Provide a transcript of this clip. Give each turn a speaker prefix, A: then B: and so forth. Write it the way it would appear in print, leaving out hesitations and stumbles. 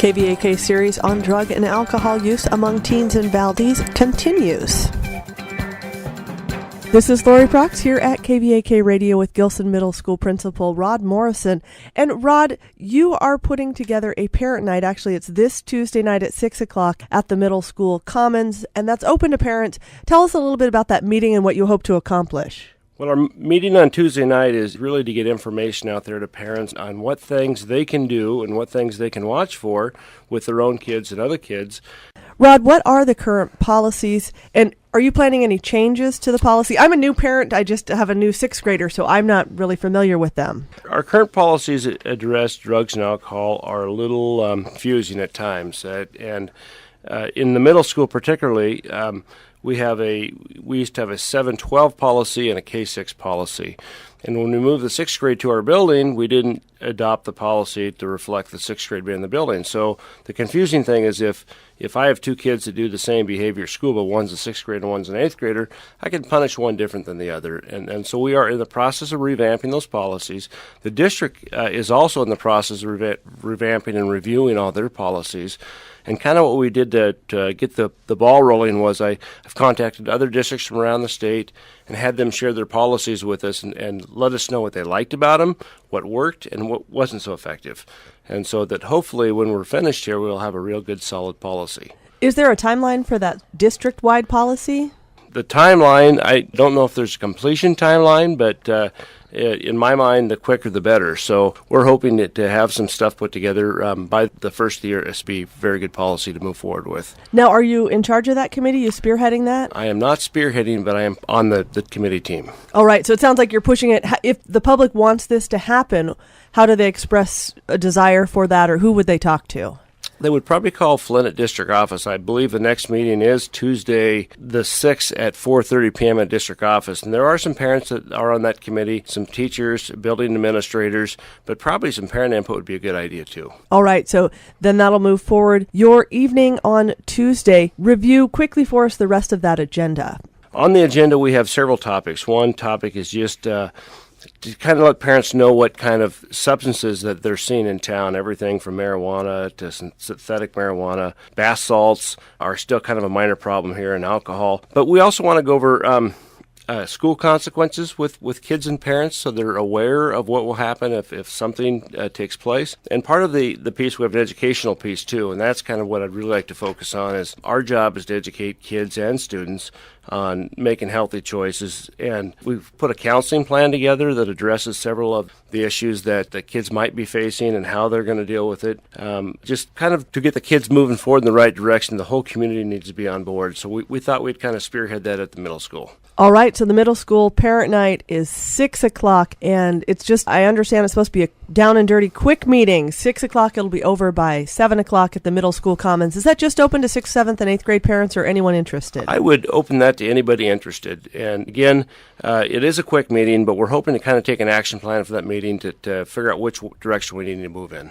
A: KVAK series on drug and alcohol use among teens in Valdez continues. This is Lori Prox here at KVAK Radio with Gilson Middle School Principal Rod Morrison. And Rod, you are putting together a parent night. Actually, it's this Tuesday night at 6 o'clock at the middle school commons, and that's open to parents. Tell us a little bit about that meeting and what you hope to accomplish.
B: Well, our meeting on Tuesday night is really to get information out there to parents on what things they can do and what things they can watch for with their own kids and other kids.
A: Rod, what are the current policies, and are you planning any changes to the policy? I'm a new parent. I just have a new sixth grader, so I'm not really familiar with them.
B: Our current policies that address drugs and alcohol are a little confusing at times. And in the middle school particularly, we used to have a 7-12 policy and a K-6 policy. And when we moved the sixth grade to our building, we didn't adopt the policy to reflect the sixth grade being in the building. So the confusing thing is if I have two kids that do the same behavior at school, but one's a sixth grader and one's an eighth grader, I can punish one different than the other. And so we are in the process of revamping those policies. The district is also in the process of revamping and reviewing all their policies. And kind of what we did to get the ball rolling was I've contacted other districts from around the state and had them share their policies with us and let us know what they liked about them, what worked, and what wasn't so effective. And so that hopefully when we're finished here, we'll have a real good, solid policy.
A: Is there a timeline for that district-wide policy?
B: The timeline, I don't know if there's a completion timeline, but in my mind, the quicker the better. So we're hoping to have some stuff put together by the first of the year. It's be very good policy to move forward with.
A: Now, are you in charge of that committee? You spearheading that?
B: I am not spearheading, but I am on the committee team.
A: All right. So it sounds like you're pushing it. If the public wants this to happen, how do they express a desire for that, or who would they talk to?
B: They would probably call Flint at district office. I believe the next meeting is Tuesday the 6th at 4:30 p.m. at district office. And there are some parents that are on that committee, some teachers, building administrators, but probably some parent input would be a good idea too.
A: All right, so then that'll move forward. Your evening on Tuesday, review quickly for us the rest of that agenda.
B: On the agenda, we have several topics. One topic is just to kind of let parents know what kind of substances that they're seeing in town. Everything from marijuana to synthetic marijuana. Bath salts are still kind of a minor problem here, and alcohol. But we also want to go over school consequences with kids and parents so they're aware of what will happen if something takes place. And part of the piece, we have an educational piece too, and that's kind of what I'd really like to focus on is our job is to educate kids and students on making healthy choices. And we've put a counseling plan together that addresses several of the issues that the kids might be facing and how they're going to deal with it. Just kind of to get the kids moving forward in the right direction, the whole community needs to be on board. So we thought we'd kind of spearhead that at the middle school.
A: All right, so the middle school parent night is 6 o'clock, and it's just, I understand it's supposed to be a down and dirty quick meeting. 6 o'clock, it'll be over by 7 o'clock at the middle school commons. Is that just open to 6th, 7th, and 8th grade parents or anyone interested?
B: I would open that to anybody interested. And again, it is a quick meeting, but we're hoping to kind of take an action plan for that meeting to figure out which direction we need to move in.